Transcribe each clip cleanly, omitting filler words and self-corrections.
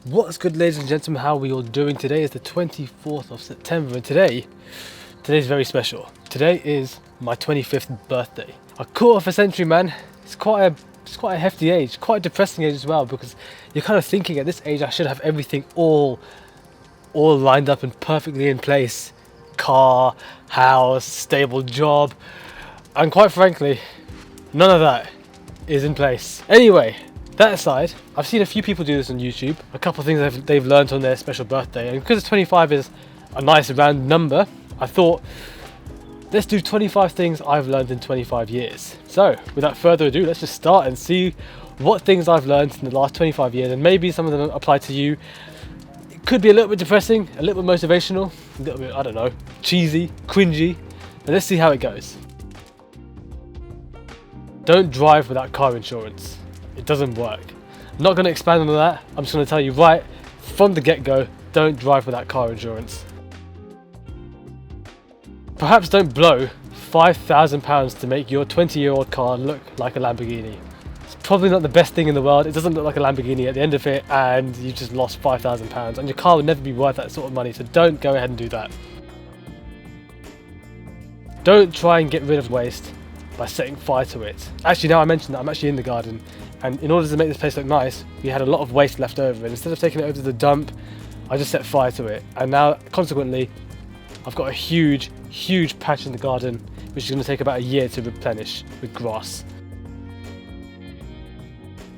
What's good, ladies and gentlemen? How are we all doing? Today is the 24th of September and today's very special. Today is my 25th birthday. A quarter of a century, man. It's quite a hefty age, quite a depressing age as well, because you're kind of thinking at this age I should have everything all lined up and perfectly in place. Car, house, stable job, and quite frankly, none of that is in place. Anyway, that aside, I've seen a few people do this on YouTube, a couple of things they've learned on their special birthday, and because 25 is a nice round number, I thought, let's do 25 things I've learned in 25 years. So, without further ado, let's just start and see what things I've learned in the last 25 years, and maybe some of them apply to you. It could be a little bit depressing, a little bit motivational, a little bit, I don't know, cheesy, cringy, but let's see how it goes. Don't drive without car insurance. It doesn't work. I'm not going to expand on that. I'm just going to tell you right from the get-go, don't drive without car insurance. Perhaps don't blow £5,000 to make your 20-year-old car look like a Lamborghini. It's probably not the best thing in the world. It doesn't look like a Lamborghini at the end of it, and you just lost £5,000, and your car would never be worth that sort of money, so don't go ahead and do that. Don't try and get rid of waste by setting fire to it. Actually, now I mentioned that, I'm actually in the garden, and in order to make this place look nice, we had a lot of waste left over, and instead of taking it over to the dump, I just set fire to it, and now consequently I've got a huge patch in the garden which is going to take about a year to replenish with grass.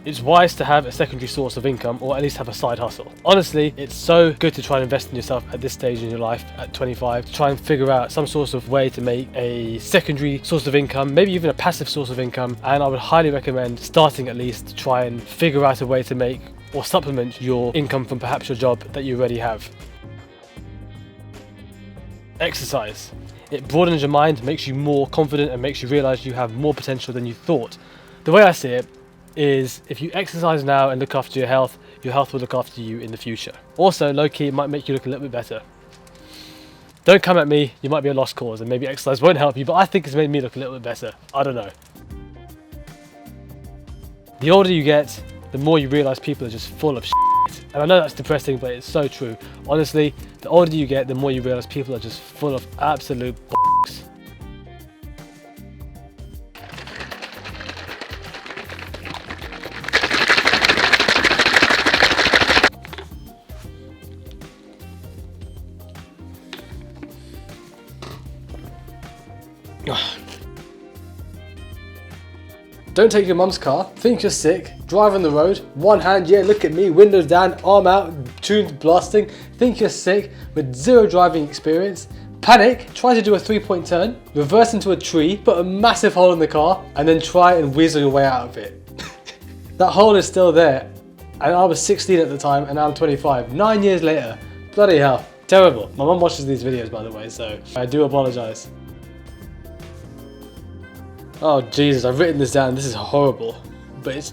It's wise to have a secondary source of income, or at least have a side hustle. Honestly, it's so good to try and invest in yourself at this stage in your life, at 25, to try and figure out some sort of way to make a secondary source of income, maybe even a passive source of income, and I would highly recommend starting at least to try and figure out a way to make or supplement your income from perhaps your job that you already have. Exercise. It broadens your mind, makes you more confident, and makes you realise you have more potential than you thought. The way I see it is, if you exercise now and look after your health will look after you in the future. Also, low-key, it might make you look a little bit better. Don't come at me, you might be a lost cause, and maybe exercise won't help you, but I think it's made me look a little bit better. I don't know. The older you get, the more you realise people are just full of shit. And I know that's depressing, but it's so true. Honestly, the older you get, the more you realise people are just full of absolute bollocks. Don't take your mum's car, think you're sick, drive on the road, one hand, yeah, look at me, windows down, arm out, tunes blasting, think you're sick with zero driving experience, panic, try to do a 3-point turn, reverse into a tree, put a massive hole in the car, and then try and weasel your way out of it. That hole is still there, and I was 16 at the time, and now I'm 25, 9 years later. Bloody hell, terrible. My mum watches these videos, by the way, so I do apologise. Oh Jesus, I've written this down, this is horrible. But it's,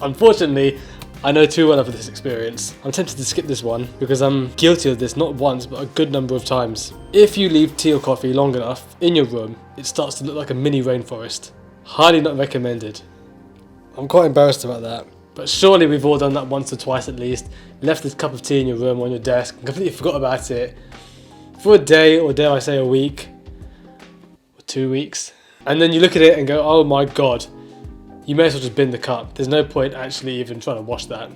unfortunately, I know too well of this experience. I'm tempted to skip this one because I'm guilty of this not once but a good number of times. If you leave tea or coffee long enough in your room, it starts to look like a mini rainforest. Highly not recommended. I'm quite embarrassed about that. But surely we've all done that once or twice at least. Left this cup of tea in your room or on your desk and completely forgot about it. For a day, or dare I say a week, or 2 weeks. And then you look at it and go, oh my god, you may as well just bin the cup. There's no point actually even trying to wash that.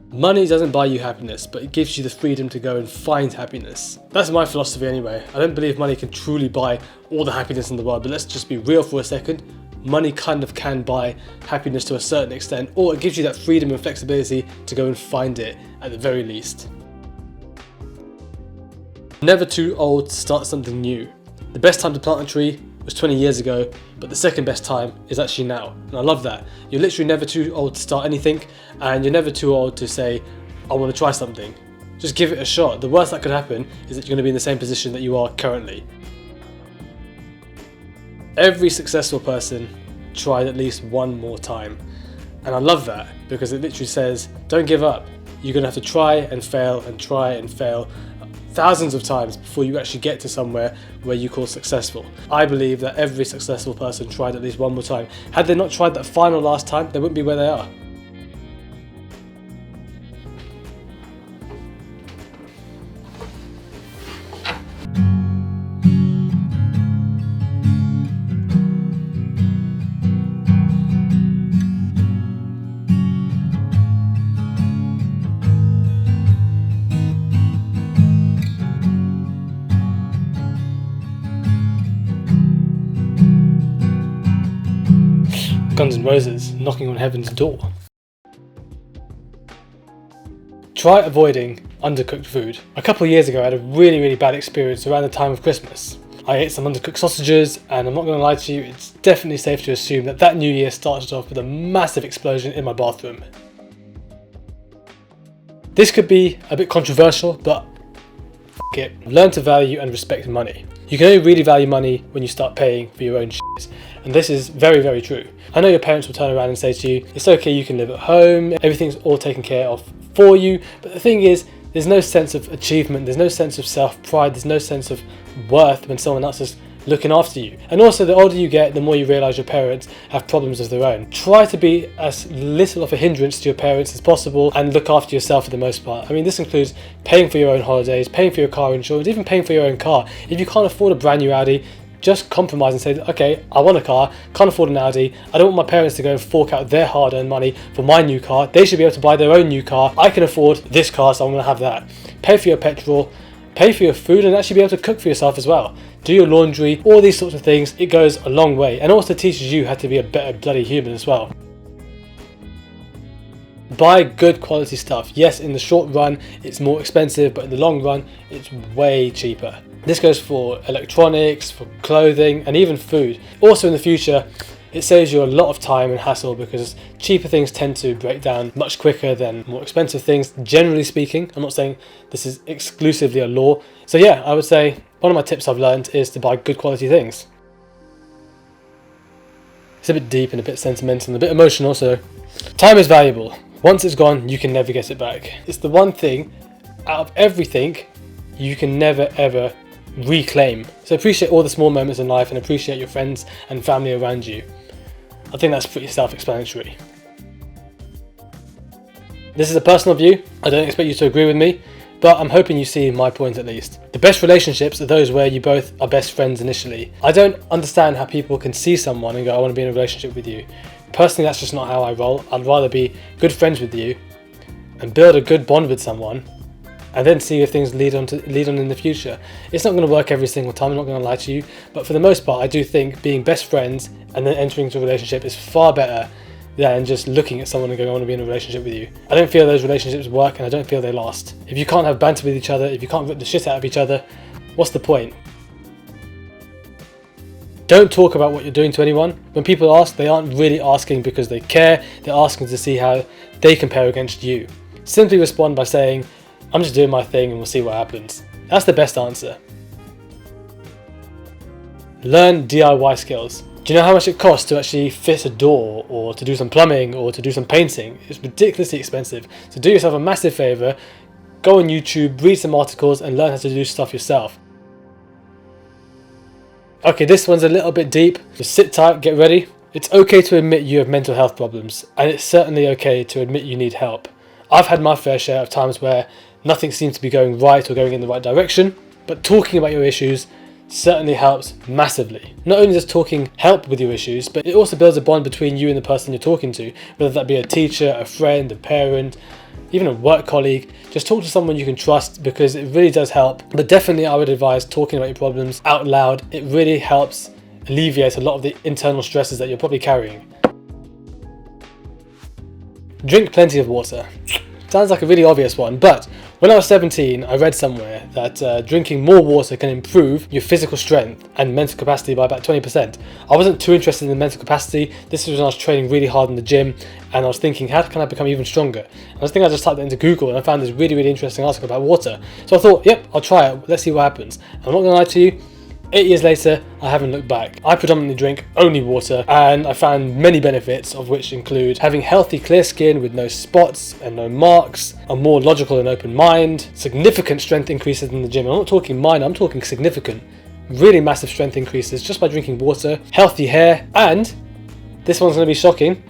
Money doesn't buy you happiness, but it gives you the freedom to go and find happiness. That's my philosophy anyway. I don't believe money can truly buy all the happiness in the world, but let's just be real for a second. Money kind of can buy happiness to a certain extent, or it gives you that freedom and flexibility to go and find it at the very least. Never too old to start something new. The best time to plant a tree was 20 years ago, but the second best time is actually now. And I love that. You're literally never too old to start anything, and you're never too old to say, I want to try something. Just give it a shot. The worst that could happen is that you're going to be in the same position that you are currently. Every successful person tried at least one more time. And I love that because it literally says, don't give up. You're going to have to try and fail and try and fail thousands of times before you actually get to somewhere where you call successful. I believe that every successful person tried at least one more time. Had they not tried that final last time, they wouldn't be where they are. Guns N' Roses knocking on heaven's door. Try avoiding undercooked food. A couple of years ago I had a really bad experience around the time of Christmas. I ate some undercooked sausages, and I'm not going to lie to you, it's definitely safe to assume that new year started off with a massive explosion in my bathroom. This could be a bit controversial, but f it. Learn to value and respect money. You can only really value money when you start paying for your own shit. And this is very true. I know your parents will turn around and say to you, it's okay, you can live at home, everything's all taken care of for you. But the thing is, there's no sense of achievement, there's no sense of self-pride, there's no sense of worth when someone else is looking after you. And also, the older you get, the more you realise your parents have problems of their own. Try to be as little of a hindrance to your parents as possible and look after yourself for the most part. I mean, this includes paying for your own holidays, paying for your car insurance, even paying for your own car. If you can't afford a brand new Audi, just compromise and say, okay, I want a car, can't afford an Audi, I don't want my parents to go and fork out their hard-earned money for my new car. They should be able to buy their own new car. I can afford this car, so I'm going to have that. Pay for your petrol, pay for your food, and actually be able to cook for yourself as well. Do your laundry, all these sorts of things. It goes a long way, and also teaches you how to be a better bloody human as well. Buy good quality stuff. Yes, in the short run it's more expensive, but in the long run it's way cheaper. This goes for electronics, for clothing, and even food. Also in the future, it saves you a lot of time and hassle because cheaper things tend to break down much quicker than more expensive things, generally speaking. I'm not saying this is exclusively a law. So yeah, I would say one of my tips I've learned is to buy good quality things. It's a bit deep and a bit sentimental and a bit emotional, so time is valuable. Once it's gone, you can never get it back. It's the one thing out of everything you can never ever reclaim. So appreciate all the small moments in life and appreciate your friends and family around you. I think that's pretty self-explanatory. This is a personal view. I don't expect you to agree with me, but I'm hoping you see my point at least. The best relationships are those where you both are best friends initially. I don't understand how people can see someone and go, I want to be in a relationship with you. Personally, that's just not how I roll. I'd rather be good friends with you and build a good bond with someone and then see if things lead on in the future. It's not going to work every single time, I'm not going to lie to you, but for the most part I do think being best friends and then entering into a relationship is far better than just looking at someone and going, I want to be in a relationship with you. I don't feel those relationships work, and I don't feel they last. If you can't have banter with each other, if you can't rip the shit out of each other, what's the point? Don't talk about what you're doing to anyone. When people ask, they aren't really asking because they care, they're asking to see how they compare against you. Simply respond by saying, I'm just doing my thing and we'll see what happens. That's the best answer. Learn DIY skills. Do you know how much it costs to actually fit a door, or to do some plumbing, or to do some painting? It's ridiculously expensive. So do yourself a massive favour, go on YouTube, read some articles and learn how to do stuff yourself. Okay, this one's a little bit deep. Just sit tight, get ready. It's okay to admit you have mental health problems, and it's certainly okay to admit you need help. I've had my fair share of times where nothing seems to be going right or going in the right direction, but talking about your issues certainly helps massively. Not only does talking help with your issues, but it also builds a bond between you and the person you're talking to, whether that be a teacher, a friend, a parent, even a work colleague. Just talk to someone you can trust, because it really does help. But definitely I would advise talking about your problems out loud. It really helps alleviate a lot of the internal stresses that you're probably carrying. Drink plenty of water. Sounds like a really obvious one, but when I was 17, I read somewhere that drinking more water can improve your physical strength and mental capacity by about 20%. I wasn't too interested in the mental capacity. This was when I was training really hard in the gym, and I was thinking, how can I become even stronger? And I think I just typed that into Google and I found this really interesting article about water. So I thought, yep, I'll try it. Let's see what happens. And I'm not gonna lie to you, 8 years later, I haven't looked back. I predominantly drink only water, and I found many benefits, of which include having healthy, clear skin with no spots and no marks, a more logical and open mind, significant strength increases in the gym. I'm not talking minor, I'm talking significant. Really massive strength increases just by drinking water, healthy hair, and, this one's going to be shocking,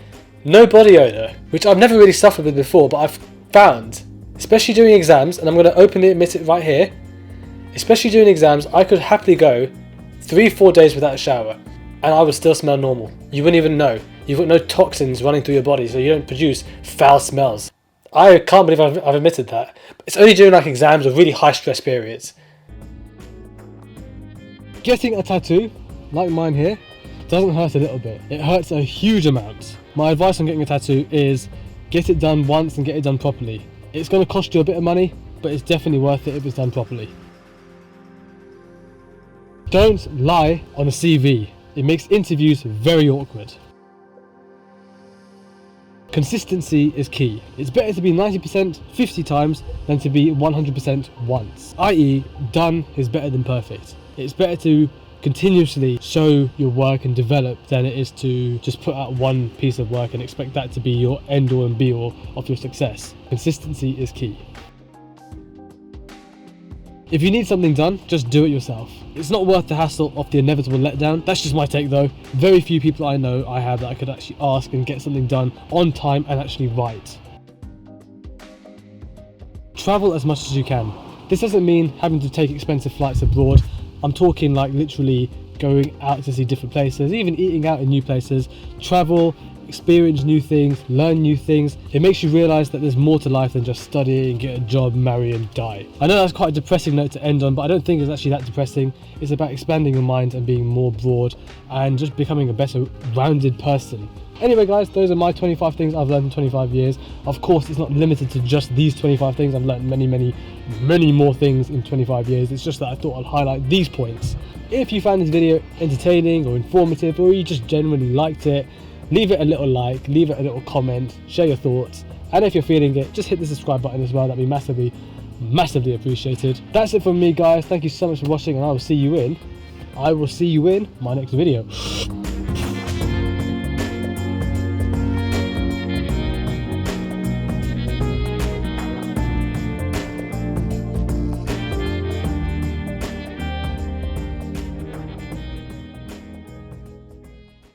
no body odor, which I've never really suffered with before, but I've found, especially during exams, and I'm going to openly admit it right here, especially during exams, I could happily go 3-4 days without a shower and I would still smell normal. You wouldn't even know. You've got no toxins running through your body, so you don't produce foul smells. I can't believe I've admitted that. It's only during like exams or really high stress periods. Getting a tattoo, like mine here, doesn't hurt a little bit, it hurts a huge amount. My advice on getting a tattoo is get it done once and get it done properly. It's going to cost you a bit of money, but it's definitely worth it if it's done properly. Don't lie on a CV. It makes interviews very awkward. Consistency is key. It's better to be 90% 50 times than to be 100% once. i.e., done is better than perfect. It's better to continuously show your work and develop than it is to just put out one piece of work and expect that to be your end all and be all of your success. Consistency is key. If you need something done, just do it yourself. It's not worth the hassle of the inevitable letdown. That's just my take though. Very few people I know I have that I could actually ask and get something done on time and actually right. Travel as much as you can. This doesn't mean having to take expensive flights abroad. I'm talking like literally going out to see different places, even eating out in new places. Travel, experience new things, learn new things. It makes you realise that there's more to life than just study, get a job, marry and die. I know that's quite a depressing note to end on, but I don't think it's actually that depressing. It's about expanding your mind and being more broad and just becoming a better rounded person. Anyway guys, those are my 25 things I've learned in 25 years. Of course, it's not limited to just these 25 things. I've learned many more things in 25 years. It's just that I thought I'd highlight these points. If you found this video entertaining or informative, or you just genuinely liked it, leave it a little like, leave it a little comment, share your thoughts. And if you're feeling it, just hit the subscribe button as well. That'd be massively appreciated. That's it from me guys. Thank you so much for watching, and I will see you in my next video.